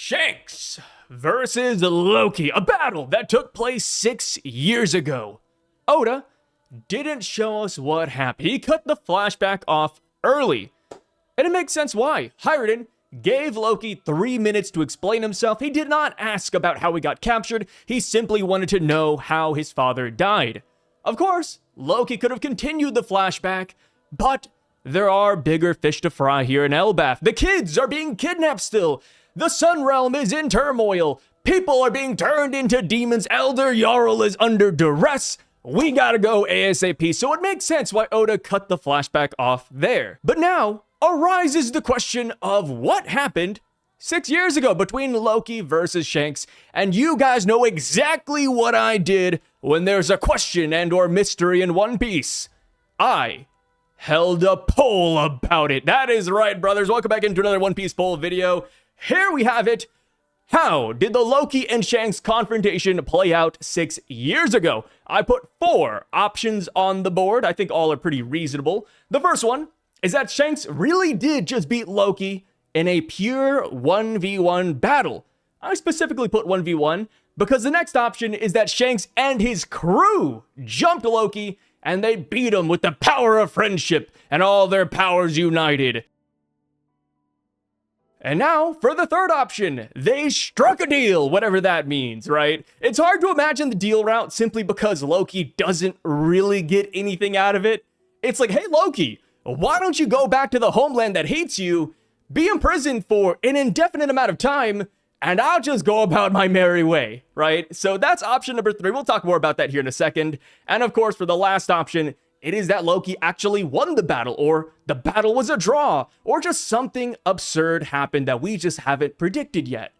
Shanks versus Loki, a battle that took place 6 years ago. Oda didn't show us what happened. He cut the flashback off early. And it makes sense why. Hiruden gave Loki 3 minutes to explain himself. He did not ask about how he got captured. He simply wanted to know how his father died. Of course, Loki could have continued the flashback, but there are bigger fish to fry here in Elbath. The kids are being kidnapped still. The Sun Realm is in turmoil. People are being turned into demons. Elder Jarl is under duress. We gotta go ASAP. So it makes sense why Oda cut the flashback off there. But now arises the question of what happened 6 years ago between Loki versus Shanks. And you guys know exactly what I did when there's a question and or mystery in One Piece. I held a poll about it. That is right, brothers. Welcome back into another One Piece poll video. Here we have it. How did the Loki and Shanks confrontation play out 6 years ago? I put 4 options on the board. I think all are pretty reasonable. The first one is that Shanks really did just beat Loki in a pure 1v1 battle. I specifically put 1v1 because the next option is that Shanks and his crew jumped Loki and they beat him with the power of friendship and all their powers united. And now, for the third option, they struck a deal, whatever that means, right? It's hard to imagine the deal route simply because Loki doesn't really get anything out of it. It's like, hey, Loki, why don't you go back to the homeland that hates you, be imprisoned for an indefinite amount of time, and I'll just go about my merry way, right? So that's option number 3. We'll talk more about that here in a second. And of course, for the last option, it is that Loki actually won the battle, or the battle was a draw, or just something absurd happened that we just haven't predicted yet.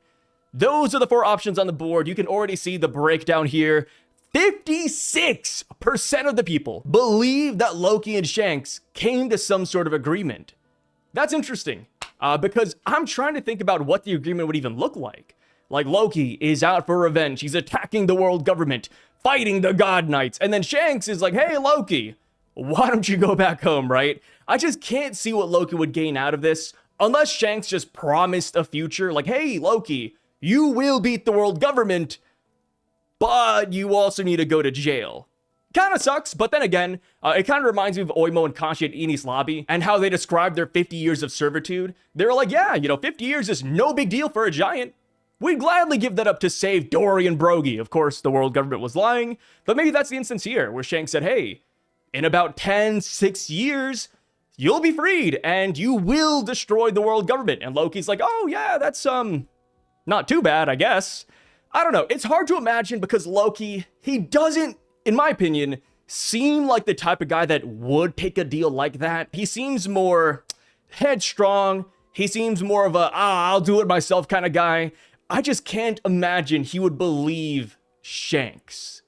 Those are the 4 options on the board. You can already see the breakdown here. 56% of the people believe that Loki and Shanks came to some sort of agreement. That's interesting, because I'm trying to think about what the agreement would even look like. Like, Loki is out for revenge. He's attacking the world government, fighting the God Knights. And then Shanks is like, hey, Loki, why don't you go back home, right? I just can't see what Loki would gain out of this unless Shanks just promised a future like, hey, Loki, you will beat the world government, but you also need to go to jail. Kind of sucks, but then again, it kind of reminds me of Oimo and Kashi at Eni's lobby and how they described their 50 years of servitude. They were like, yeah, 50 years is no big deal for a giant. We'd gladly give that up to save Dory and Brogy. Of course, the world government was lying, but maybe that's the instance here where Shanks said, hey, in about 6 years, you'll be freed and you will destroy the world government. And Loki's like, oh yeah, that's not too bad, I guess. I don't know. It's hard to imagine because Loki, he doesn't, in my opinion, seem like the type of guy that would take a deal like that. He seems more headstrong. He seems more of a, I'll do it myself kind of guy. I just can't imagine he would believe Shanks.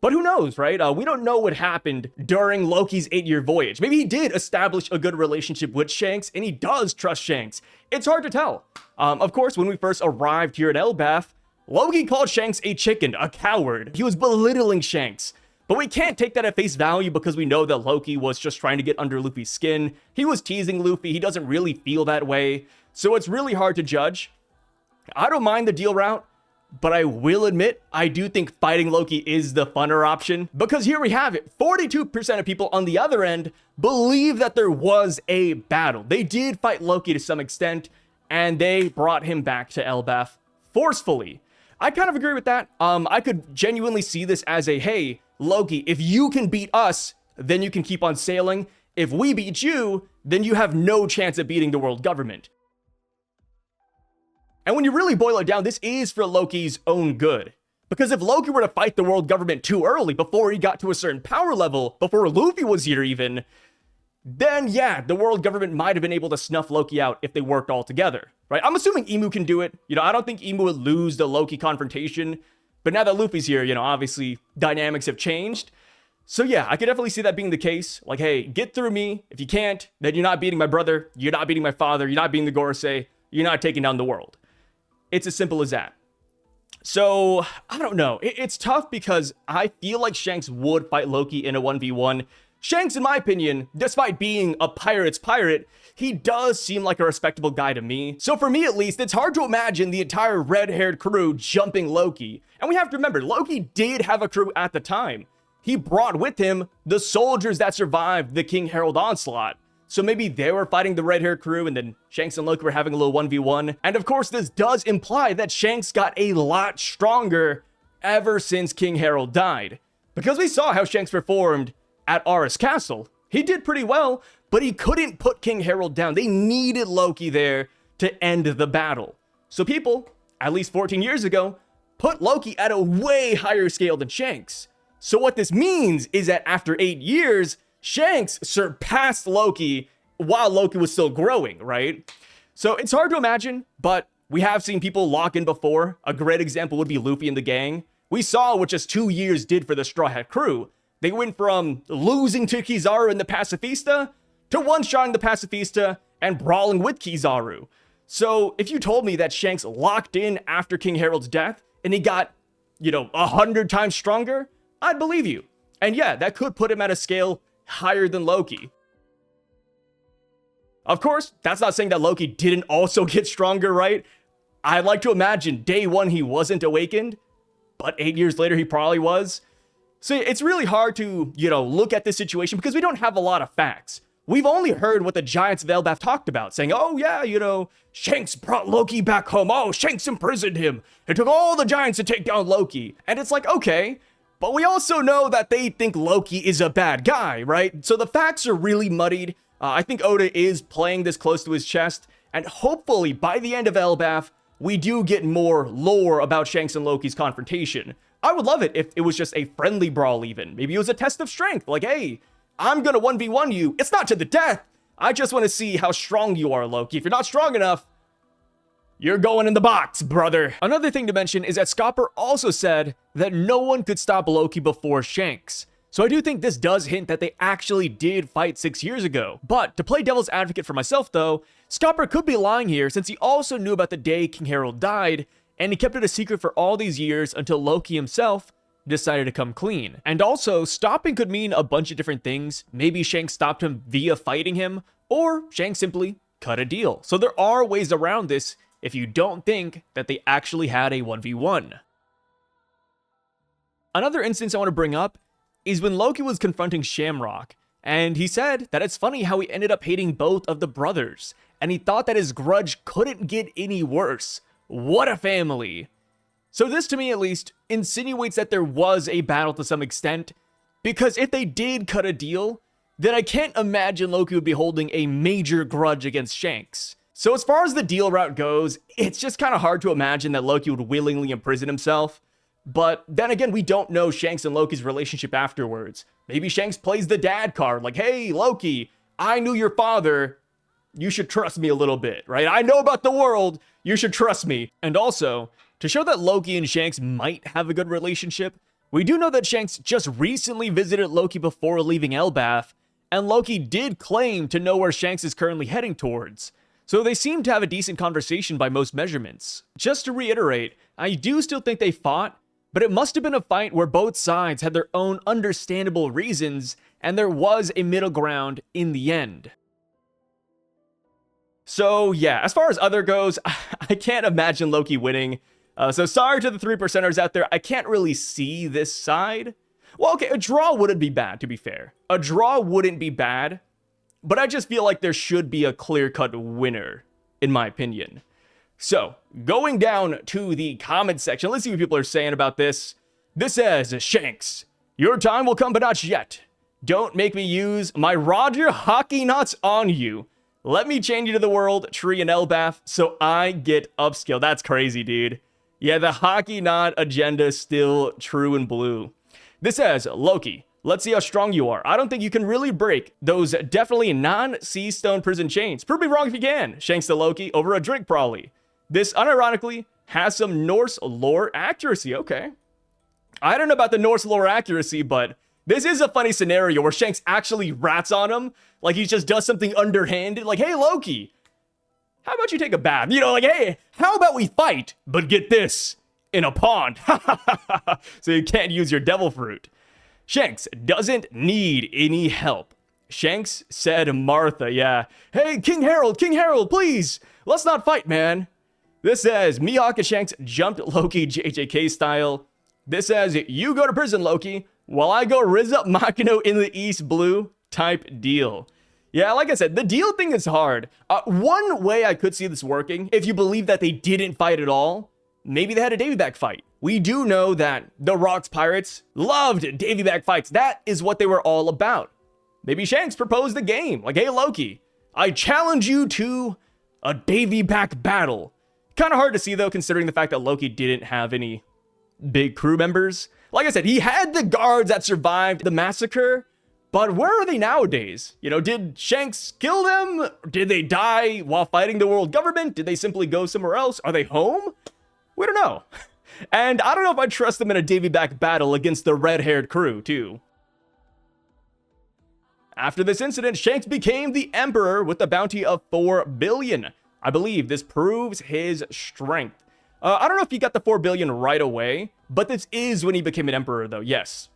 But who knows, right? We don't know what happened during Loki's 8-year voyage. Maybe he did establish a good relationship with Shanks, and he does trust Shanks. It's hard to tell. Of course, when we first arrived here at Elbath, Loki called Shanks a chicken, a coward. He was belittling Shanks. But we can't take that at face value because we know that Loki was just trying to get under Luffy's skin. He was teasing Luffy. He doesn't really feel that way. So it's really hard to judge. I don't mind the deal route, but I will admit, I do think fighting Loki is the funner option. Because here we have it. 42% of people on the other end believe that there was a battle. They did fight Loki to some extent, and they brought him back to Elbath forcefully. I kind of agree with that. I could genuinely see this as a, hey, Loki, if you can beat us, then you can keep on sailing. If we beat you, then you have no chance of beating the world government. And when you really boil it down, this is for Loki's own good. Because if Loki were to fight the world government too early, before he got to a certain power level, before Luffy was here even, then yeah, the world government might have been able to snuff Loki out if they worked all together, right? I'm assuming Imu can do it. I don't think Imu would lose the Loki confrontation. But now that Luffy's here, obviously dynamics have changed. So yeah, I could definitely see that being the case. Like, hey, get through me. If you can't, then you're not beating my brother. You're not beating my father. You're not beating the Gorosei. You're not taking down the world. It's as simple as that. So, I don't know. It's tough because I feel like Shanks would fight Loki in a 1v1 Shanks, in my opinion, despite being a pirate's pirate, he does seem like a respectable guy to me. So for me at least, it's hard to imagine the entire red-haired crew jumping Loki. And we have to remember, Loki did have a crew at the time. He brought with him the soldiers that survived the King Harold onslaught. So maybe they were fighting the red-haired crew and then Shanks and Loki were having a little 1v1. And of course, this does imply that Shanks got a lot stronger ever since King Harold died. Because we saw how Shanks performed at Aris Castle. He did pretty well, but he couldn't put King Harold down. They needed Loki there to end the battle. So people, at least 14 years ago, put Loki at a way higher scale than Shanks. So what this means is that after 8 years, Shanks surpassed Loki while Loki was still growing, right? So it's hard to imagine, but we have seen people lock in before. A great example would be Luffy and the gang. We saw what just 2 years did for the Straw Hat crew. They went from losing to Kizaru in the Pacifista to one-shotting the Pacifista and brawling with Kizaru. So if you told me that Shanks locked in after King Harold's death and he got, 100 times stronger, I'd believe you. And yeah, that could put him at a scale higher than Loki. Of course, that's not saying that Loki didn't also get stronger, right? I'd like to imagine day one he wasn't awakened, but 8 years later he probably was. So it's really hard to, look at this situation because we don't have a lot of facts. We've only heard what the Giants of Elbath talked about, saying, oh yeah, Shanks brought Loki back home. Oh, Shanks imprisoned him. It took all the Giants to take down Loki. And it's like, okay, but we also know that they think Loki is a bad guy, right? So the facts are really muddied. I think Oda is playing this close to his chest. And hopefully by the end of Elbath, we do get more lore about Shanks and Loki's confrontation. I would love it if it was just a friendly brawl even. Maybe it was a test of strength. Like, hey, I'm gonna 1v1 you. It's not to the death. I just want to see how strong you are, Loki. If you're not strong enough, you're going in the box, brother. Another thing to mention is that Scopper also said that no one could stop Loki before Shanks. So I do think this does hint that they actually did fight 6 years ago. But to play devil's advocate for myself though, Scopper could be lying here since he also knew about the day King Harold died and he kept it a secret for all these years until Loki himself decided to come clean. And also, stopping could mean a bunch of different things. Maybe Shanks stopped him via fighting him, or Shanks simply cut a deal. So there are ways around this if you don't think that they actually had a 1v1. Another instance I want to bring up is when Loki was confronting Shamrock, and he said that it's funny how he ended up hating both of the brothers, and he thought that his grudge couldn't get any worse. What a family! So this, to me at least, insinuates that there was a battle to some extent, because if they did cut a deal, then I can't imagine Loki would be holding a major grudge against Shanks. So as far as the deal route goes, it's just kind of hard to imagine that Loki would willingly imprison himself. But then again, we don't know Shanks and Loki's relationship afterwards. Maybe Shanks plays the dad card, like, hey, Loki, I knew your father. You should trust me a little bit, right? I know about the world. You should trust me. And also, to show that Loki and Shanks might have a good relationship, we do know that Shanks just recently visited Loki before leaving Elbath, and Loki did claim to know where Shanks is currently heading towards. So they seem to have a decent conversation by most measurements. Just to reiterate, I do still think they fought, but it must have been a fight where both sides had their own understandable reasons, and there was a middle ground in the end. So yeah, as far as other goes, I can't imagine Loki winning. So sorry to the 3%ers out there, I can't really see this side. Well, okay, a draw wouldn't be bad, to be fair. A draw wouldn't be bad, but I just feel like there should be a clear-cut winner, in my opinion. So, going down to the comment section, let's see what people are saying about this. This says, Shanks, your time will come, but not yet. Don't make me use my Roger Haki knots on you. Let me change you to the world tree in Elbath so I get upscale. That's crazy, dude. Yeah, the Haki knot agenda is still true and blue. This says, Loki, let's see how strong you are. I don't think you can really break those definitely non-sea stone prison chains. Prove me wrong if you can. Shanks to Loki over a drink probably. This unironically has some Norse lore accuracy. Okay. I don't know about the Norse lore accuracy, but this is a funny scenario where Shanks actually rats on him. Like he just does something underhanded. Like, hey, Loki, how about you take a bath? Like, hey, how about we fight? But get this, in a pond. So you can't use your devil fruit. Shanks doesn't need any help. Shanks said Martha, yeah. Hey, King Harold, please, let's not fight, man. This says Mihawk and Shanks jumped Loki JJK style. This says you go to prison, Loki, while I go Riz up Makino in the East Blue type deal. Yeah, like I said, the deal thing is hard. One way I could see this working, if you believe that they didn't fight at all, maybe they had a Davy Back fight. We do know that the Rock's pirates loved Davy Back fights. That is what they were all about. Maybe Shanks proposed the game, like, hey, Loki, I challenge you to a Davy Back battle. Kind of hard to see, though, considering the fact that Loki didn't have any big crew members. Like I said, he had the guards that survived the massacre, but where are they nowadays? You know, did Shanks kill them? Did they die while fighting the world government? Did they simply go somewhere else? Are they home? We don't know. And I don't know if I trust them in a Davy Back battle against the red-haired crew, too. After this incident, Shanks became the Emperor with a bounty of 4 billion. I believe this proves his strength. I don't know if he got the 4 billion right away, but this is when he became an Emperor, though, yes.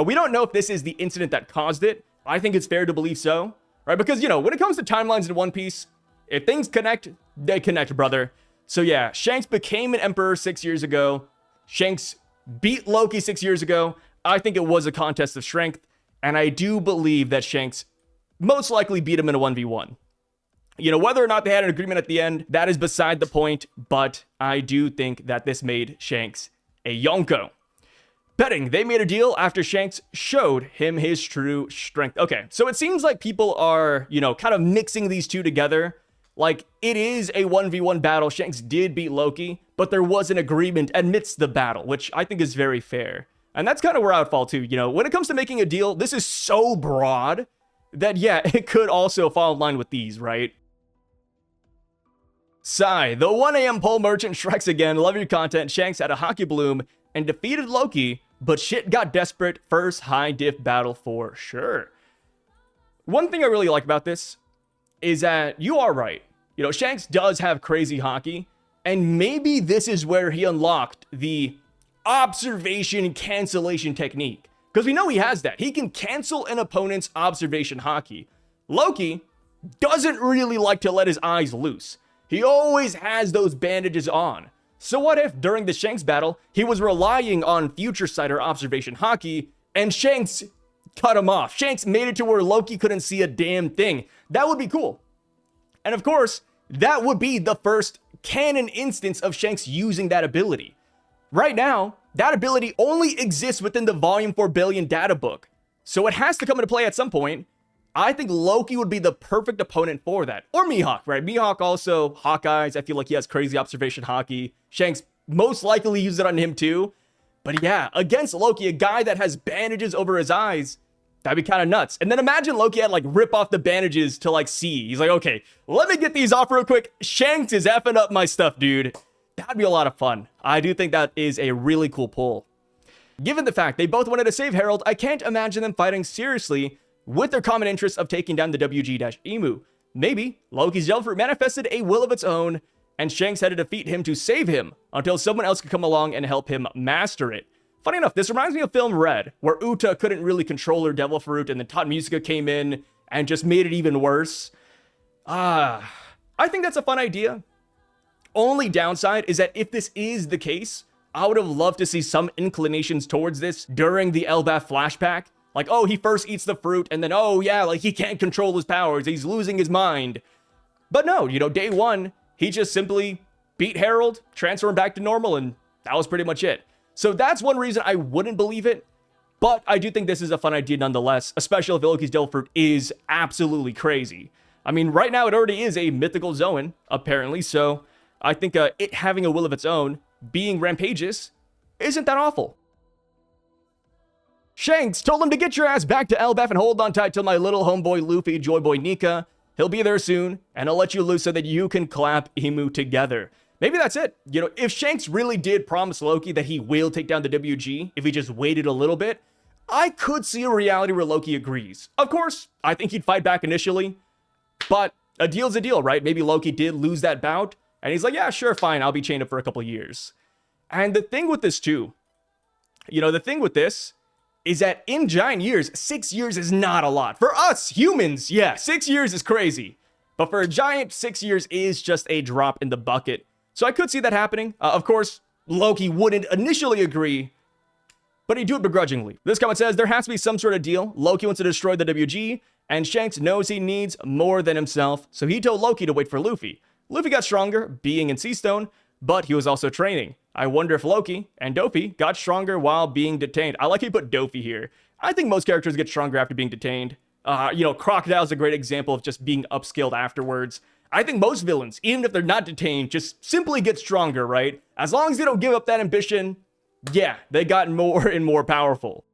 We don't know if this is the incident that caused it. I think it's fair to believe so, right? Because, you know, when it comes to timelines in One Piece, if things connect, they connect, brother. So yeah, Shanks became an Emperor 6 years ago. Shanks beat Loki 6 years ago. I think it was a contest of strength, and I do believe that Shanks most likely beat him in a 1v1. You know, whether or not they had an agreement at the end, that is beside the point, but I do think that this made Shanks a Yonko. Betting they made a deal after Shanks showed him his true strength. Okay, so it seems like people are, you know, kind of mixing these two together. Like, it is a 1v1 battle. Shanks did beat Loki, but there was an agreement amidst the battle, which I think is very fair. And that's kind of where I would fall too. You know, when it comes to making a deal, this is so broad that, yeah, it could also fall in line with these, right? Sai, the 1 a.m. pole merchant, strikes again. Love your content. Shanks had a Haki bloom and defeated Loki, but shit got desperate. First high diff battle for sure. One thing I really like about this is that you are right. You know, Shanks does have crazy Haki, and maybe this is where he unlocked the observation cancellation technique. Because we know he has that. He can cancel an opponent's observation Haki. Loki doesn't really like to let his eyes loose. He always has those bandages on. So what if during the Shanks battle, he was relying on future sight or observation Haki, and Shanks cut him off? Shanks made it to where Loki couldn't see a damn thing. That would be cool. And of course, that would be the first canon instance of Shanks using that ability. Right now, that ability only exists within the Volume 4 Billion data book. So it has to come into play at some point. I think Loki would be the perfect opponent for that. Or Mihawk, right? Mihawk also, Hawkeyes. I feel like he has crazy observation Haki. Shanks most likely use it on him too. But yeah, against Loki, a guy that has bandages over his eyes, that'd be kind of nuts. And then imagine Loki had like rip off the bandages to like see. He's like, okay, let me get these off real quick. Shanks is effing up my stuff, dude. That'd be a lot of fun. I do think that is a really cool pull. Given the fact they both wanted to save Harold, I can't imagine them fighting seriously with their common interest of taking down the WG-Emu. Maybe Loki's Yellowfruit manifested a will of its own, and Shanks had to defeat him to save him until someone else could come along and help him master it. Funny enough, this reminds me of film Red, where Uta couldn't really control her Devil Fruit, and then Tot Musica came in and just made it even worse. I think that's a fun idea. Only downside is that if this is the case, I would have loved to see some inclinations towards this during the Elbath flashback. Like, oh, he first eats the fruit, and then, oh, yeah, like, he can't control his powers. He's losing his mind. But no, you know, day one, he just simply beat Harold, transformed back to normal, and that was pretty much it. So that's one reason I wouldn't believe it. But I do think this is a fun idea nonetheless, especially if Loki's Devil Fruit is absolutely crazy. I mean, right now, it already is a mythical Zoan, apparently, so I think it having a will of its own, being rampageous, isn't that awful. Shanks told him to get your ass back to Elbath and hold on tight till my little homeboy Luffy, Joyboy Nika. He'll be there soon, and I'll let you loose so that you can clap Emu together. Maybe that's it. You know, if Shanks really did promise Loki that he will take down the WG, if he just waited a little bit, I could see a reality where Loki agrees. Of course, I think he'd fight back initially, but a deal's a deal, right? Maybe Loki did lose that bout, and he's like, yeah, sure, fine, I'll be chained up for a couple years. And the thing with this too, you know, the thing with this is that in giant years, 6 years is not a lot. For us humans, yeah, 6 years is crazy. But for a giant, 6 years is just a drop in the bucket. So I could see that happening. Of course, Loki wouldn't initially agree, but he'd do it begrudgingly. This comment says, there has to be some sort of deal. Loki wants to destroy the WG, and Shanks knows he needs more than himself, so he told Loki to wait for Luffy. Luffy got stronger, being in Seastone, but he was also training. I wonder if Loki and Dofi got stronger while being detained. I like he put Dofi here. I think most characters get stronger after being detained. Crocodile's a great example of just being upskilled afterwards. I think most villains, even if they're not detained, just simply get stronger, right? As long as they don't give up that ambition, yeah, they got more and more powerful.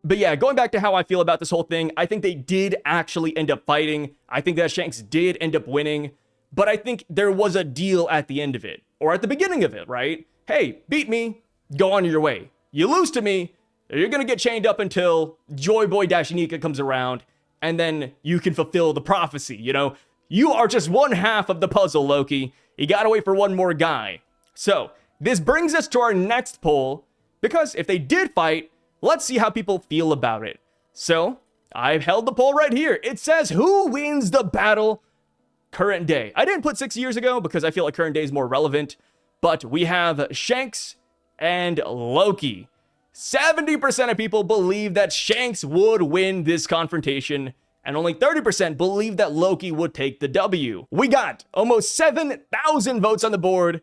But yeah, going back to how I feel about this whole thing, I think they did actually end up fighting. I think that Shanks did end up winning, but I think there was a deal at the end of it, or at the beginning of it, right? Hey, beat me, go on your way. You lose to me, you're gonna get chained up until Joy Boy Dashinika comes around, and then you can fulfill the prophecy, you know? You are just one half of the puzzle, Loki. You gotta wait for one more guy. So, this brings us to our next poll, because if they did fight, let's see how people feel about it. So, I've held the poll right here. It says, who wins the battle current day? I didn't put 6 years ago because I feel like current day is more relevant, but we have Shanks and Loki. 70% of people believe that Shanks would win this confrontation, and only 30% believe that Loki would take the W. We got almost 7,000 votes on the board,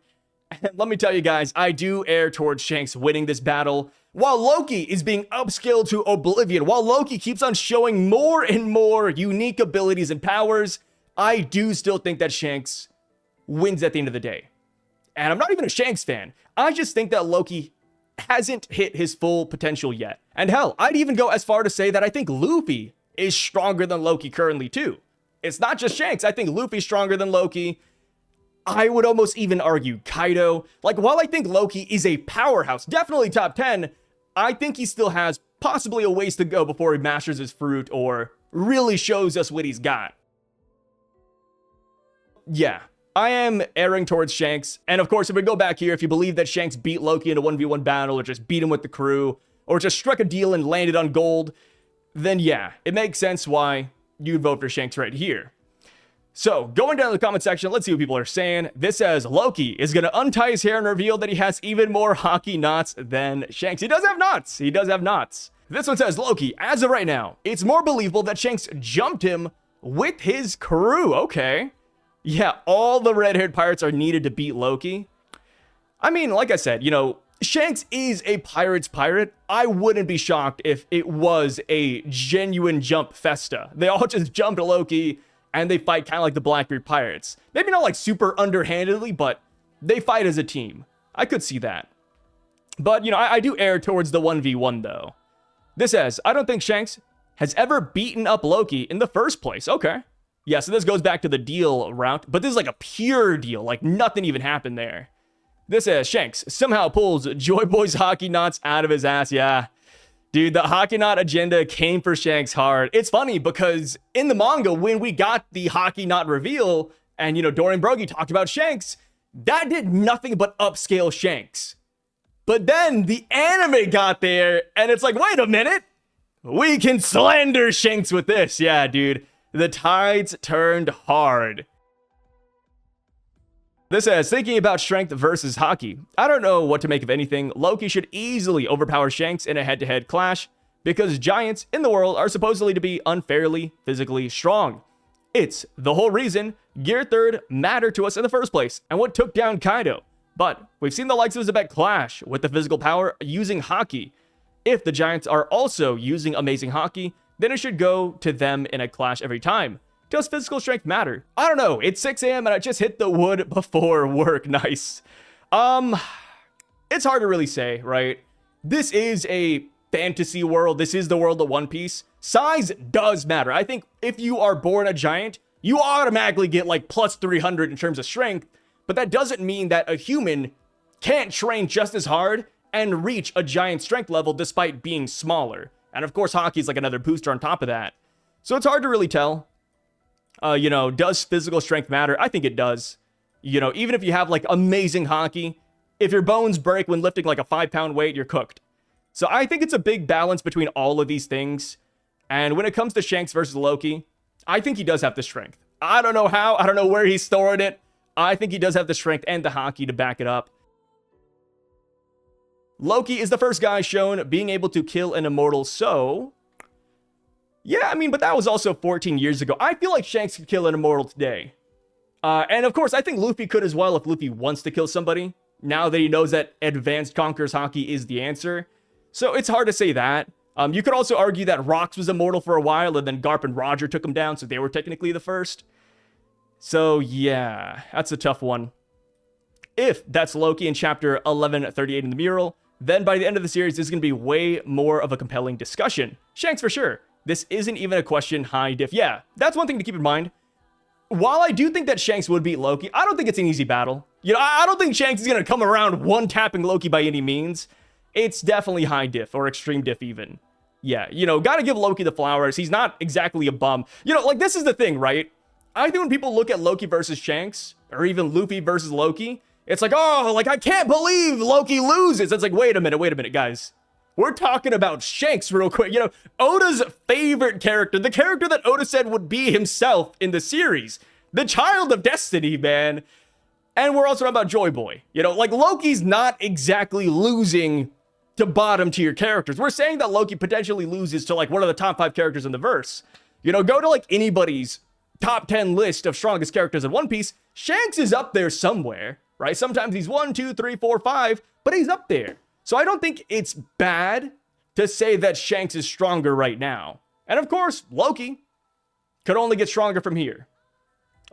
and let me tell you guys, I do err towards Shanks winning this battle. While Loki is being upskilled to oblivion, while Loki keeps on showing more and more unique abilities and powers, I do still think that Shanks wins at the end of the day. And I'm not even a Shanks fan. I just think that Loki hasn't hit his full potential yet. And hell, I'd even go as far to say that I think Luffy is stronger than Loki currently too. It's not just Shanks. I think Luffy's stronger than Loki. I would almost even argue Kaido. Like, while I think Loki is a powerhouse, definitely top 10, I think he still has possibly a ways to go before he masters his fruit or really shows us what he's got. Yeah, I am erring towards Shanks. And of course, if we go back here, if you believe that Shanks beat Loki in a 1v1 battle or just beat him with the crew or just struck a deal and landed on gold, then yeah, it makes sense why you'd vote for Shanks right here. So, going down to the comment section, let's see what people are saying. This says, Loki is going to untie his hair and reveal that he has even more Haki knots than Shanks. He does have knots. He does have knots. This one says, Loki, as of right now, it's more believable that Shanks jumped him with his crew. Okay. Yeah, all the red-haired pirates are needed to beat Loki. I mean, like I said, you know, Shanks is a pirate's pirate. I wouldn't be shocked if it was a genuine jump festa. They all just jump to Loki and they fight kind of like the Blackbeard pirates. Maybe not like super underhandedly, but they fight as a team. I could see that. But, you know, I do err towards the 1v1 though. This says, I don't think Shanks has ever beaten up Loki in the first place. Okay. Yeah, so this goes back to the deal route, but this is like a pure deal, like nothing even happened there. This says, Shanks somehow pulls Joy Boy's Haki knots out of his ass. Yeah, dude, the Haki knot agenda came for Shanks hard. It's funny because in the manga, when we got the Haki knot reveal, and, you know, Dorian Brogy talked about Shanks, that did nothing but upscale Shanks. But then the anime got there, and it's like, wait a minute, we can slander Shanks with this. Yeah, dude. The tides turned hard. This says, thinking about strength versus Haki. I don't know what to make of anything. Loki should easily overpower Shanks in a head-to-head clash because giants in the world are supposedly to be unfairly physically strong. It's the whole reason Gear 3rd mattered to us in the first place and what took down Kaido. But we've seen the likes of Zebek clash with the physical power using Haki. If the giants are also using amazing Haki, then it should go to them in a clash every time. Does physical strength matter? I don't know. It's 6 a.m. and I just hit the wood before work. Nice. It's hard to really say, right? This is a fantasy world. This is the world of One Piece. Size does matter. I think if you are born a giant, you automatically get like plus 300 in terms of strength, but that doesn't mean that a human can't train just as hard and reach a giant strength level despite being smaller. And of course, Haki is like another booster on top of that. So it's hard to really tell. You know, does physical strength matter? I think it does. You know, even if you have like amazing Haki, if your bones break when lifting like a 5-pound weight, you're cooked. So I think it's a big balance between all of these things. And when it comes to Shanks versus Loki, I think he does have the strength. I don't know how. I don't know where he's storing it. I think he does have the strength and the Haki to back it up. Loki is the first guy shown being able to kill an immortal, so... yeah, I mean, but that was also 14 years ago. I feel like Shanks could kill an immortal today. And of course, I think Luffy could as well if Luffy wants to kill somebody, now that he knows that Advanced Conqueror's Haki is the answer. So it's hard to say that. You could also argue that Rox was immortal for a while, and then Garp and Roger took him down, so they were technically the first. So yeah, that's a tough one. If that's Loki in chapter 1138 in the mural, then by the end of the series, this is going to be way more of a compelling discussion. Shanks for sure. This isn't even a question high diff. Yeah, that's one thing to keep in mind. While I do think that Shanks would beat Loki, I don't think it's an easy battle. You know, I don't think Shanks is going to come around one-tapping Loki by any means. It's definitely high diff, or extreme diff even. Yeah, you know, gotta give Loki the flowers. He's not exactly a bum. You know, like, this is the thing, right? I think when people look at Loki versus Shanks, or even Luffy versus Loki, it's like, oh, like, I can't believe Loki loses. It's like, wait a minute, guys. We're talking about Shanks real quick. You know, Oda's favorite character, the character that Oda said would be himself in the series. The child of destiny, man. And we're also talking about Joy Boy. You know, like, Loki's not exactly losing to bottom tier characters. We're saying that Loki potentially loses to, like, one of the top 5 characters in the verse. You know, go to, like, anybody's top 10 list of strongest characters in One Piece. Shanks is up there somewhere, right? Sometimes he's 1, 2, 3, 4, 5, but he's up there. So I don't think it's bad to say that Shanks is stronger right now. And of course, Loki could only get stronger from here.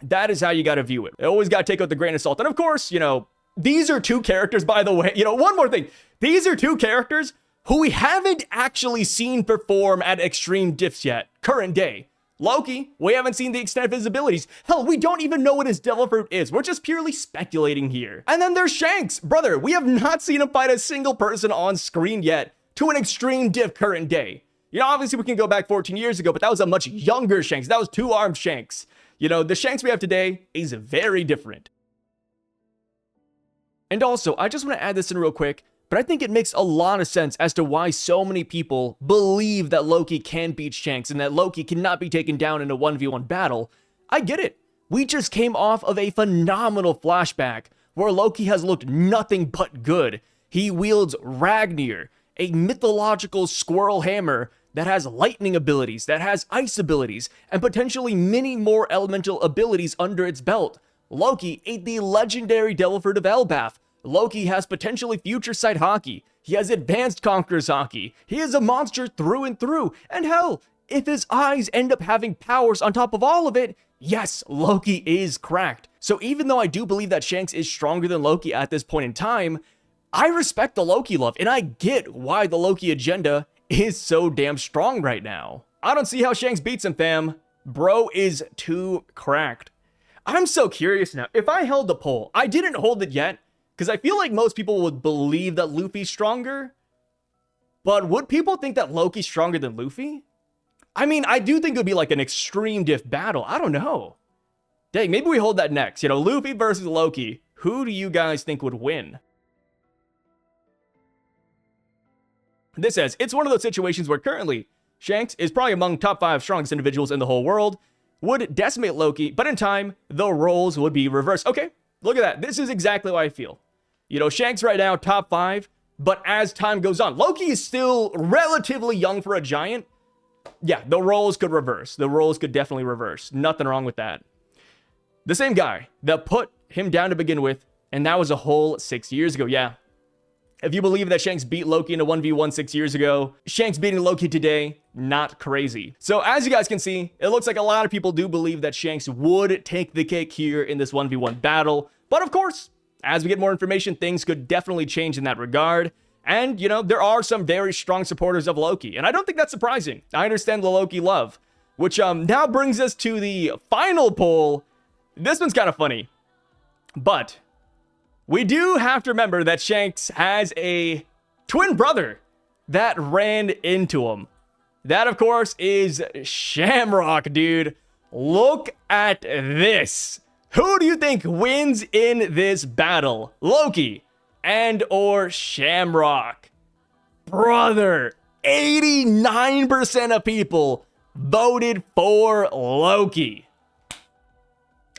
That is how you got to view it. You always got to take out the grain of salt. And of course, you know, these are 2 characters, by the way. You know, one more thing. These are 2 characters who we haven't actually seen perform at extreme diffs yet, current day. Loki, we haven't seen the extent of his abilities. Hell, we don't even know what his devil fruit is. We're just purely speculating here. And then there's Shanks. Brother, we have not seen him fight a single person on screen yet to an extreme diff current day. You know, obviously we can go back 14 years ago, but that was a much younger Shanks. That was 2-armed Shanks. You know, the Shanks we have today is very different. And also, I just want to add this in real quick, but I think it makes a lot of sense as to why so many people believe that Loki can beat Shanks and that Loki cannot be taken down in a 1v1 battle. I get it. We just came off of a phenomenal flashback where Loki has looked nothing but good. He wields Ragnir, a mythological squirrel hammer that has lightning abilities, that has ice abilities, and potentially many more elemental abilities under its belt. Loki ate the legendary Devil Fruit of Elbath. Loki has potentially future sight Haki. He has advanced Conqueror's Haki. He is a monster through and through. And hell, if his eyes end up having powers on top of all of it, yes, Loki is cracked. So even though I do believe that Shanks is stronger than Loki at this point in time, I respect the Loki love, and I get why the Loki agenda is so damn strong right now. I don't see how Shanks beats him, fam. Bro is too cracked. I'm so curious now. If I held the poll, I didn't hold it yet, because I feel like most people would believe that Luffy's stronger. But would people think that Loki's stronger than Luffy? I mean, I do think it would be like an extreme diff battle. I don't know. Dang, maybe we hold that next. You know, Luffy versus Loki. Who do you guys think would win? This says, it's one of those situations where currently Shanks is probably among top 5 strongest individuals in the whole world, would decimate Loki, but in time, the roles would be reversed. Okay, look at that. This is exactly what I feel. You know, Shanks right now, top 5, but as time goes on, Loki is still relatively young for a giant. Yeah, the roles could reverse. The roles could definitely reverse. Nothing wrong with that. The same guy that put him down to begin with, and that was a whole 6 years ago. Yeah. If you believe that Shanks beat Loki in a 1v1 6 years ago, Shanks beating Loki today, not crazy. So as you guys can see, it looks like a lot of people do believe that Shanks would take the cake here in this 1v1 battle. But of course, as we get more information, things could definitely change in that regard. And, you know, there are some very strong supporters of Loki, and I don't think that's surprising. I understand the Loki love, which now brings us to the final poll. This one's kind of funny, but we do have to remember that Shanks has a twin brother that ran into him. That, of course, is Shamrock, dude. Look at this. Who do you think wins in this battle? Loki and or Shamrock? brother, 89% of people voted for Loki.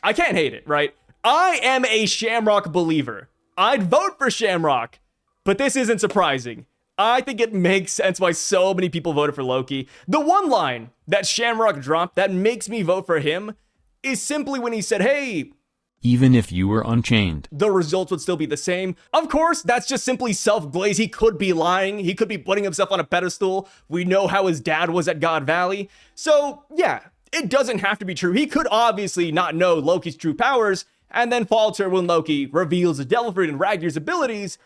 I can't hate it, right? I am a Shamrock believer. I'd vote for Shamrock, but this isn't surprising. I think it makes sense why so many people voted for Loki. The one line that Shamrock dropped that makes me vote for him is simply when he said, hey, even if you were unchained, the results would still be the same. Of course, that's just simply self-glaze. He could be lying. He could be putting himself on a pedestal. We know how his dad was at God Valley. So yeah, it doesn't have to be true. He could obviously not know Loki's true powers and then falter when Loki reveals the Devil Fruit and Ragnar's abilities.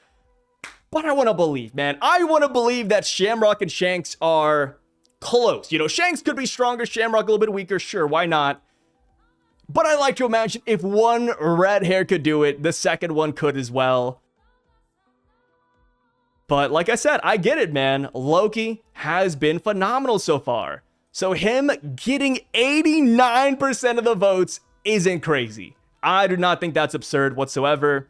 But I want to believe, man. I want to believe that Shamrock and Shanks are close. You know, Shanks could be stronger, Shamrock a little bit weaker. Sure, why not? But I like to imagine if one red hair could do it, the second one could as well. But like I said, I get it, man. Loki has been phenomenal so far. So him getting 89% of the votes isn't crazy. I do not think that's absurd whatsoever.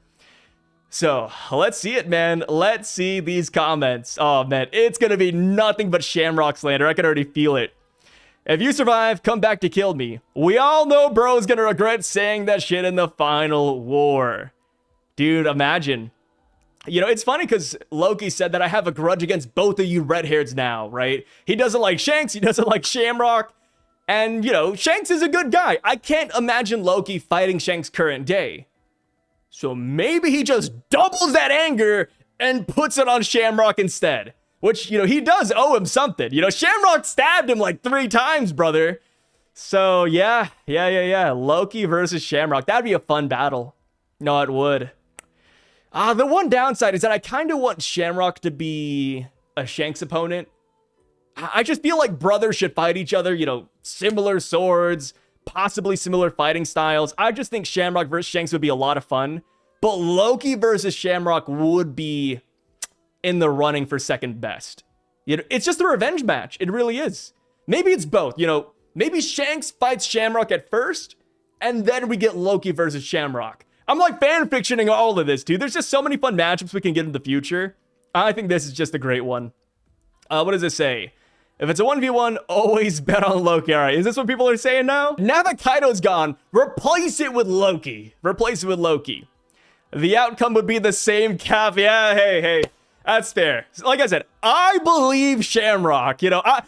So let's see it, man. Let's see these comments. Oh, man, it's going to be nothing but Shamrock slander. I can already feel it. If you survive, come back to kill me. We all know bro's gonna regret saying that shit in the final war. Dude, imagine. You know, it's funny because Loki said that I have a grudge against both of you red-hairs now, right? He doesn't like Shanks, he doesn't like Shamrock. And, you know, Shanks is a good guy. I can't imagine Loki fighting Shanks current day. So maybe he just doubles that anger and puts it on Shamrock instead. Which, you know, he does owe him something. You know, Shamrock stabbed him like 3 times, brother. So, yeah. Loki versus Shamrock. That'd be a fun battle. No, it would. The one downside is that I kind of want Shamrock to be a Shanks opponent. I just feel like brothers should fight each other, you know, similar swords, possibly similar fighting styles. I just think Shamrock versus Shanks would be a lot of fun. But Loki versus Shamrock would be in the running for second best. You know, it's just a revenge match. It really is. Maybe it's both. You know, maybe Shanks fights Shamrock at first, and then we get Loki versus Shamrock. I'm like fanfictioning all of this, dude. There's just so many fun matchups we can get in the future. I think this is just a great one. What does it say? If it's a 1v1, always bet on Loki. All right, is this what people are saying now? Now that Kaido's gone, replace it with Loki. Replace it with Loki. The outcome would be the same cap. Yeah, hey. That's fair. Like I said, I believe Shamrock. You know, I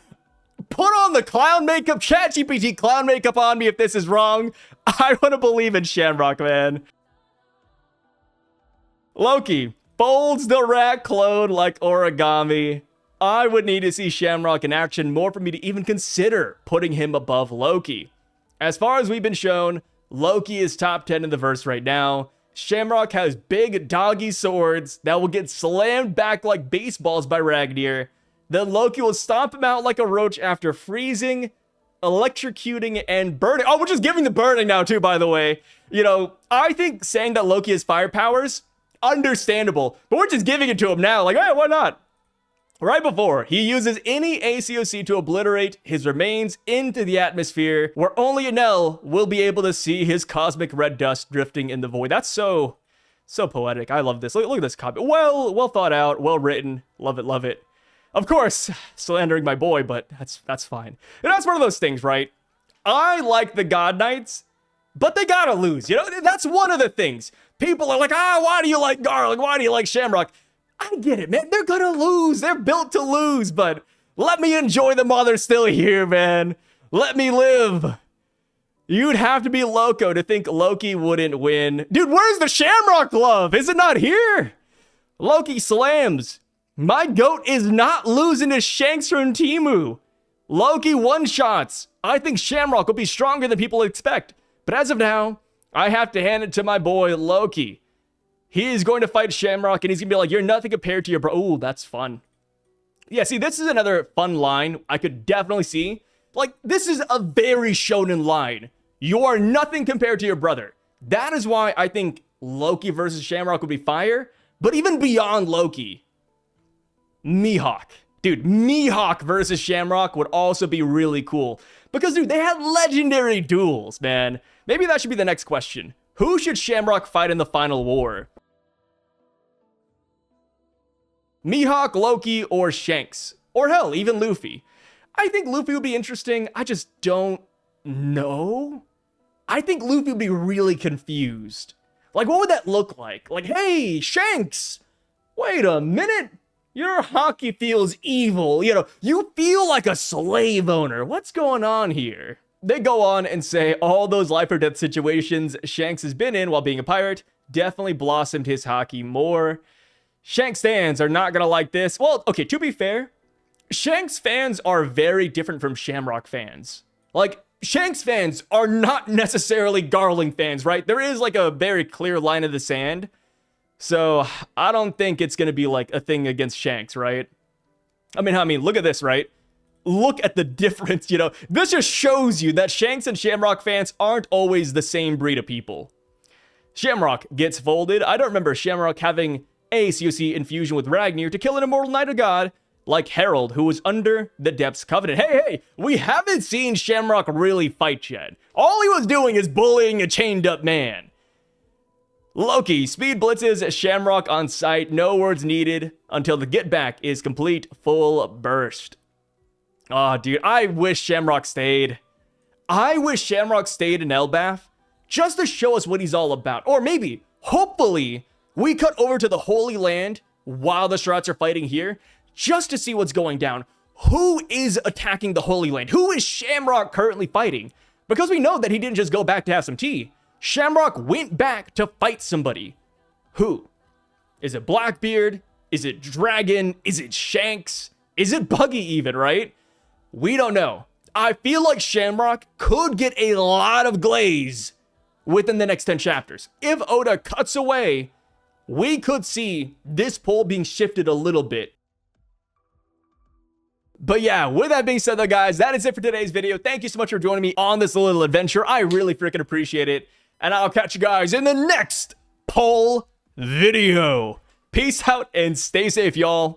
put on the clown makeup, ChatGPT clown makeup on me if this is wrong. I want to believe in Shamrock, man. Loki folds the rat clone like origami. I would need to see Shamrock in action more for me to even consider putting him above Loki. As far as we've been shown, Loki is top 10 in the verse right now. Shamrock has big doggy swords that will get slammed back like baseballs by Ragnar. Then Loki will stomp him out like a roach after freezing, electrocuting, and burning. Oh, we're just giving the burning now too, by the way. You know, I think saying that Loki has fire powers, understandable. But we're just giving it to him now. Like, hey, why not? Right before, he uses any ACOC to obliterate his remains into the atmosphere, where only Enel will be able to see his cosmic red dust drifting in the void. That's so poetic. I love this. Look at this comment. Well thought out, well written. Love it. Of course, slandering my boy, but that's fine. And that's one of those things, right? I like the God Knights, but they gotta lose. You know, that's one of the things. People are like, why do you like Garlic? Why do you like Shamrock? I get it, man. They're gonna lose. They're built to lose, but let me enjoy them while they're still here, man. Let me live. You'd have to be loco to think Loki wouldn't win. Dude, where's the Shamrock glove? Is it not here? Loki slams. My goat is not losing to Shanks from Timu. Loki one-shots. I think Shamrock will be stronger than people expect. But as of now, I have to hand it to my boy, Loki. He is going to fight Shamrock, and he's going to be like, you're nothing compared to your bro. Ooh, that's fun. Yeah, see, this is another fun line I could definitely see. Like, this is a very shonen line. You are nothing compared to your brother. That is why I think Loki versus Shamrock would be fire. But even beyond Loki, Mihawk. Dude, Mihawk versus Shamrock would also be really cool. Because, dude, they have legendary duels, man. Maybe that should be the next question. Who should Shamrock fight in the final war? Mihawk, Loki, or Shanks. Or hell, even Luffy. I think Luffy would be interesting. I just don't know. I think Luffy would be really confused. Like, what would that look like? Like, hey, Shanks, wait a minute. Your Haki feels evil. You know, you feel like a slave owner. What's going on here? They go on and say all those life or death situations Shanks has been in while being a pirate definitely blossomed his Haki more. Shanks fans are not gonna like this. Well, okay, to be fair, Shanks fans are very different from Shamrock fans. Like, Shanks fans are not necessarily Garling fans, right? There is like a very clear line of the sand. So I don't think it's gonna be like a thing against Shanks, right? I mean, look at this, right? Look at the difference, you know? This just shows you that Shanks and Shamrock fans aren't always the same breed of people. Shamrock gets folded. I don't remember Shamrock having a COC infusion with Ragnir to kill an immortal knight of God like Harold, who was under the Depths Covenant. Hey, we haven't seen Shamrock really fight yet. All he was doing is bullying a chained up man. Loki speed blitzes Shamrock on sight. No words needed until the get back is complete full burst. Oh, dude, I wish Shamrock stayed. I wish Shamrock stayed in Elbath just to show us what he's all about. Or maybe, hopefully, we cut over to the Holy Land while the Strats are fighting here just to see what's going down. Who is attacking the Holy Land? Who is Shamrock currently fighting? Because we know that he didn't just go back to have some tea. Shamrock went back to fight somebody. Who? Is it Blackbeard? Is it Dragon? Is it Shanks? Is it Buggy even, right? We don't know. I feel like Shamrock could get a lot of glaze within the next 10 chapters. If Oda cuts away, we could see this poll being shifted a little bit. But yeah, with that being said though, guys, that is it for today's video. Thank you so much for joining me on this little adventure. I really freaking appreciate it. And I'll catch you guys in the next poll video. Peace out and stay safe, y'all.